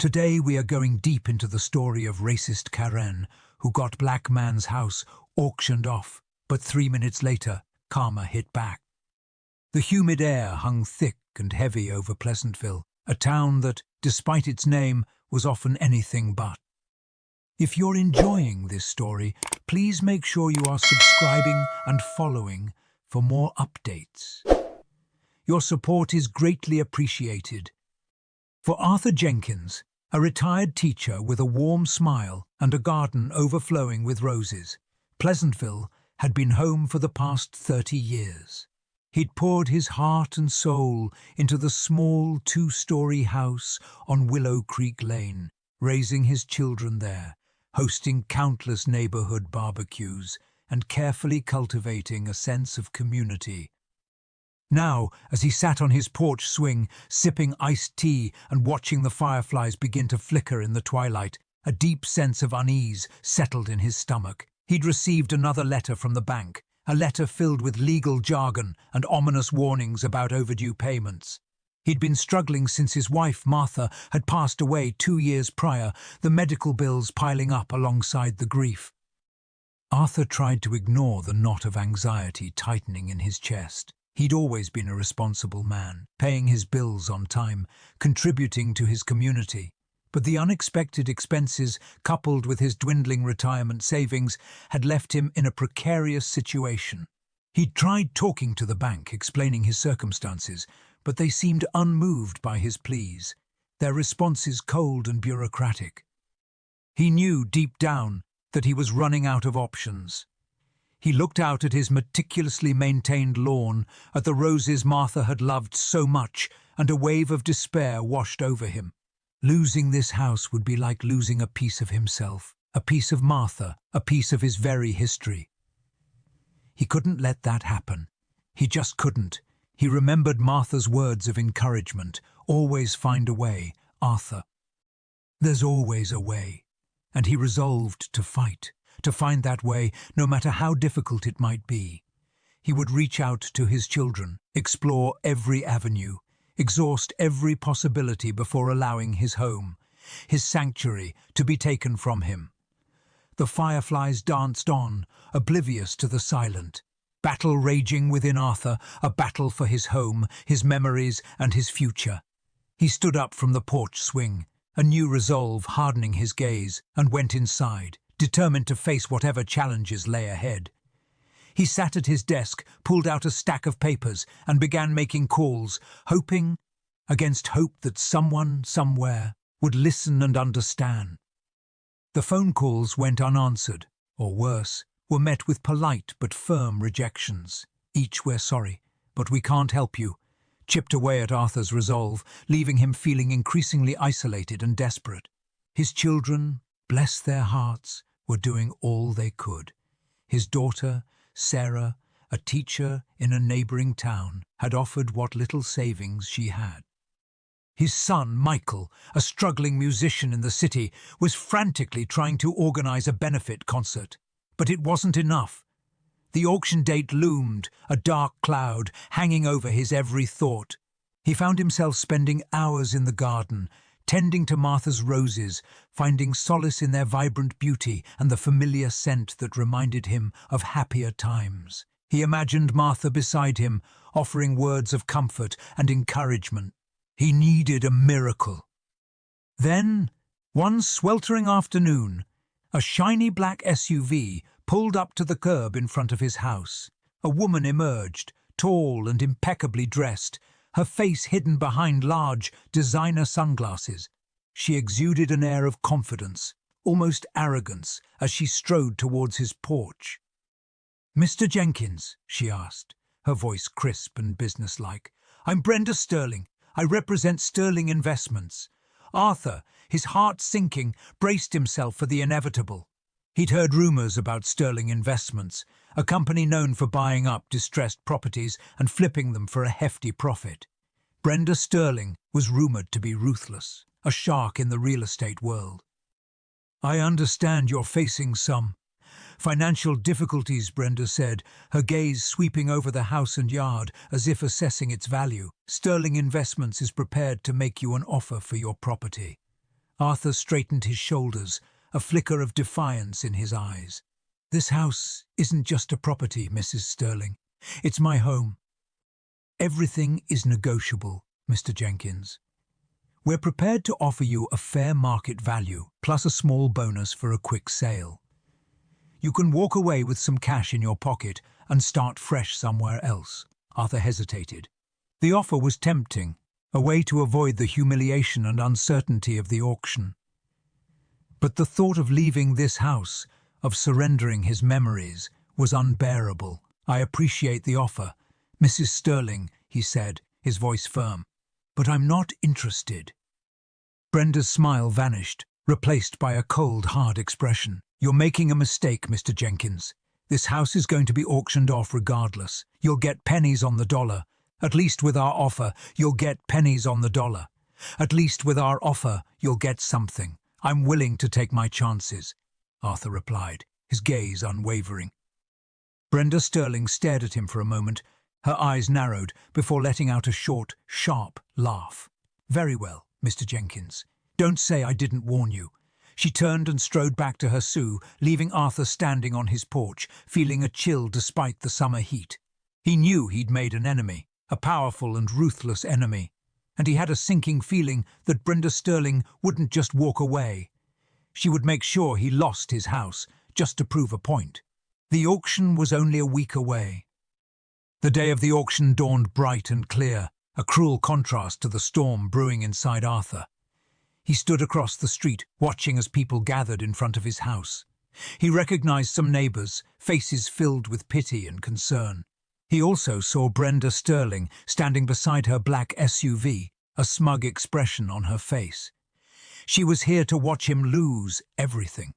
Today we are going deep into the story of racist Karen, who got black man's house auctioned off, but 3 minutes later, karma hit back. The humid air hung thick and heavy over Pleasantville, a town that, despite its name, was often anything but. If you're enjoying this story, please make sure you are subscribing and following for more updates. Your support is greatly appreciated. For Arthur Jenkins, a retired teacher with a warm smile and a garden overflowing with roses, Pleasantville had been home for the past 30 years. He'd poured his heart and soul into the small 2-story house on Willow Creek Lane, raising his children there, hosting countless neighborhood barbecues, and carefully cultivating a sense of community. Now, as he sat on his porch swing, sipping iced tea and watching the fireflies begin to flicker in the twilight, a deep sense of unease settled in his stomach. He'd received another letter from the bank, a letter filled with legal jargon and ominous warnings about overdue payments. He'd been struggling since his wife, Martha, had passed away 2 years prior, the medical bills piling up alongside the grief. Arthur tried to ignore the knot of anxiety tightening in his chest. He'd always been a responsible man, paying his bills on time, contributing to his community. But the unexpected expenses, coupled with his dwindling retirement savings, had left him in a precarious situation. He'd tried talking to the bank, explaining his circumstances, but they seemed unmoved by his pleas, their responses cold and bureaucratic. He knew deep down that he was running out of options. He looked out at his meticulously maintained lawn, at the roses Martha had loved so much, and a wave of despair washed over him. Losing this house would be like losing a piece of himself, a piece of Martha, a piece of his very history. He couldn't let that happen. He just couldn't. He remembered Martha's words of encouragement, "Always find a way, Arthur. There's always a way." And he resolved to fight, to find that way, no matter how difficult it might be. He would reach out to his children, explore every avenue, exhaust every possibility before allowing his home, his sanctuary, to be taken from him. The fireflies danced on, oblivious to the silent. Battle raging within Arthur, a battle for his home, his memories, and his future. He stood up from the porch swing, a new resolve hardening his gaze, and went inside, determined to face whatever challenges lay ahead. He sat at his desk, pulled out a stack of papers, and began making calls, hoping against hope that someone, somewhere, would listen and understand. The phone calls went unanswered, or worse, were met with polite but firm rejections. Each "We're sorry, but we can't help you," chipped away at Arthur's resolve, leaving him feeling increasingly isolated and desperate. His children, bless their hearts, were doing all they could. His daughter, Sarah, a teacher in a neighboring town, had offered what little savings she had. His son, Michael, a struggling musician in the city, was frantically trying to organize a benefit concert. But it wasn't enough. The auction date loomed, a dark cloud hanging over his every thought. He found himself spending hours in the garden, tending to Martha's roses, finding solace in their vibrant beauty and the familiar scent that reminded him of happier times. He imagined Martha beside him, offering words of comfort and encouragement. He needed a miracle. Then, one sweltering afternoon, a shiny black SUV pulled up to the curb in front of his house. A woman emerged, tall and impeccably dressed, her face hidden behind large, designer sunglasses. She exuded an air of confidence, almost arrogance, as she strode towards his porch. "Mr. Jenkins," she asked, her voice crisp and businesslike. "I'm Brenda Sterling. I represent Sterling Investments." Arthur, his heart sinking, braced himself for the inevitable. He'd heard rumors about Sterling Investments, a company known for buying up distressed properties and flipping them for a hefty profit. Brenda Sterling was rumored to be ruthless, a shark in the real estate world. "I understand you're facing some financial difficulties," Brenda said, her gaze sweeping over the house and yard as if assessing its value. "Sterling Investments is prepared to make you an offer for your property." Arthur straightened his shoulders, a flicker of defiance in his eyes. "This house isn't just a property, Mrs. Sterling. It's my home. Everything is negotiable, Mr. Jenkins. We're prepared to offer you a fair market value, plus a small bonus for a quick sale. You can walk away with some cash in your pocket and start fresh somewhere else." Arthur hesitated. The offer was tempting, a way to avoid the humiliation and uncertainty of the auction. But the thought of leaving this house, of surrendering his memories, was unbearable. "I appreciate the offer, Mrs. Sterling," he said, his voice firm, "but I'm not interested." Brenda's smile vanished, replaced by a cold, hard expression. "You're making a mistake, Mr. Jenkins. This house is going to be auctioned off regardless. You'll get pennies on the dollar. At least with our offer, you'll get pennies on the dollar. At least with our offer, you'll get something. I'm willing to take my chances," Arthur replied, his gaze unwavering. Brenda Sterling stared at him for a moment, her eyes narrowed before letting out a short, sharp laugh. "Very well, Mr. Jenkins. Don't say I didn't warn you." She turned and strode back to her Sue, leaving Arthur standing on his porch, feeling a chill despite the summer heat. He knew he'd made an enemy, a powerful and ruthless enemy, and he had a sinking feeling that Brenda Sterling wouldn't just walk away. She would make sure he lost his house, just to prove a point. The auction was only a week away. The day of the auction dawned bright and clear, a cruel contrast to the storm brewing inside Arthur. He stood across the street, watching as people gathered in front of his house. He recognized some neighbors, faces filled with pity and concern. He also saw Brenda Sterling standing beside her black SUV, a smug expression on her face. She was here to watch him lose everything.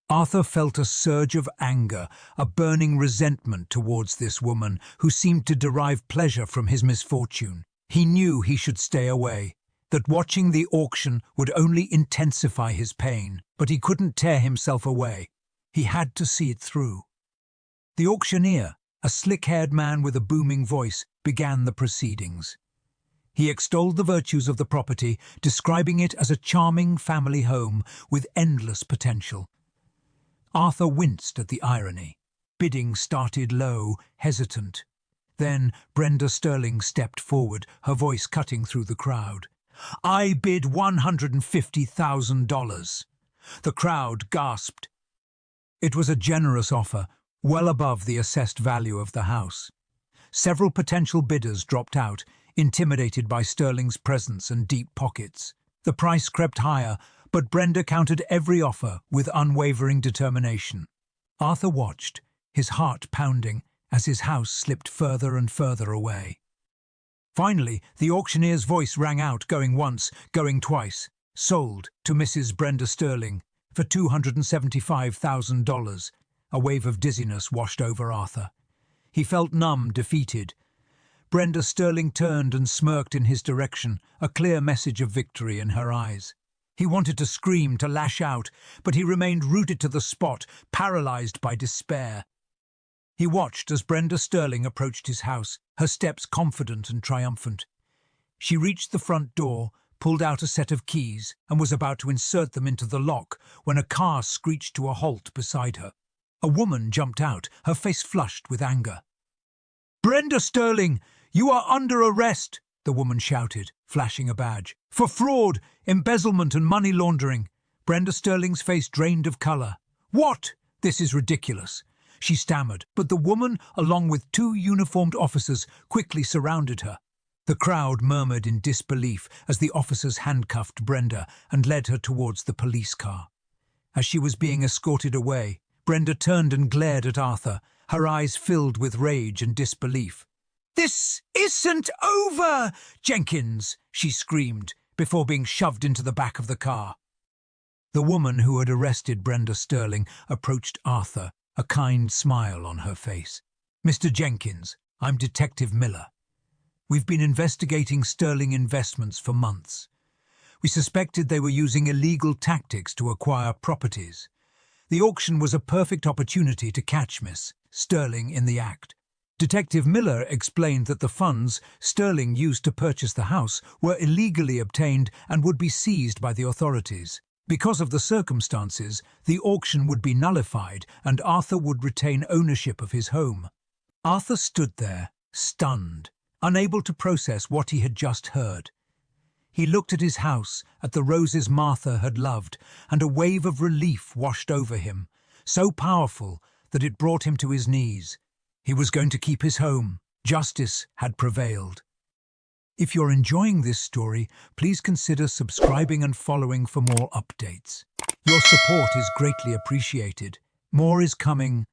Arthur felt a surge of anger, a burning resentment towards this woman who seemed to derive pleasure from his misfortune. He knew he should stay away, that watching the auction would only intensify his pain, but he couldn't tear himself away. He had to see it through. The auctioneer, a slick-haired man with a booming voice, began the proceedings. He extolled the virtues of the property, describing it as a charming family home with endless potential. Arthur winced at the irony. Bidding started low, hesitant. Then Brenda Sterling stepped forward, her voice cutting through the crowd. "I bid $150,000. The crowd gasped. It was a generous offer, well above the assessed value of the house. Several potential bidders dropped out, intimidated by Sterling's presence and deep pockets. The price crept higher, but Brenda countered every offer with unwavering determination. Arthur watched, his heart pounding, as his house slipped further and further away. Finally, the auctioneer's voice rang out, going once, going twice. "Sold to Mrs. Brenda Sterling for $275,000. A wave of dizziness washed over Arthur. He felt numb, defeated. Brenda Sterling turned and smirked in his direction, a clear message of victory in her eyes. He wanted to scream, to lash out, but he remained rooted to the spot, paralyzed by despair. He watched as Brenda Sterling approached his house, her steps confident and triumphant. She reached the front door, pulled out a set of keys, and was about to insert them into the lock when a car screeched to a halt beside her. A woman jumped out, her face flushed with anger. "Brenda Sterling, you are under arrest," the woman shouted, flashing a badge. "For fraud, embezzlement and money laundering." Brenda Sterling's face drained of colour. "What? This is ridiculous," she stammered, but the woman, along with two uniformed officers, quickly surrounded her. The crowd murmured in disbelief as the officers handcuffed Brenda and led her towards the police car. As she was being escorted away, Brenda turned and glared at Arthur, her eyes filled with rage and disbelief. "This isn't over, Jenkins!" she screamed, before being shoved into the back of the car. The woman who had arrested Brenda Sterling approached Arthur, a kind smile on her face. "Mr. Jenkins, I'm Detective Miller. We've been investigating Sterling Investments for months. We suspected they were using illegal tactics to acquire properties. The auction was a perfect opportunity to catch Miss Sterling in the act. Detective Miller explained that the funds Sterling used to purchase the house were illegally obtained and would be seized by the authorities. Because of the circumstances, the auction would be nullified and Arthur would retain ownership of his home. Arthur stood there, stunned, unable to process what he had just heard. He looked at his house, at the roses Martha had loved, and a wave of relief washed over him, so powerful that it brought him to his knees. He was going to keep his home. Justice had prevailed. If you're enjoying this story, please consider subscribing and following for more updates. Your support is greatly appreciated. More is coming.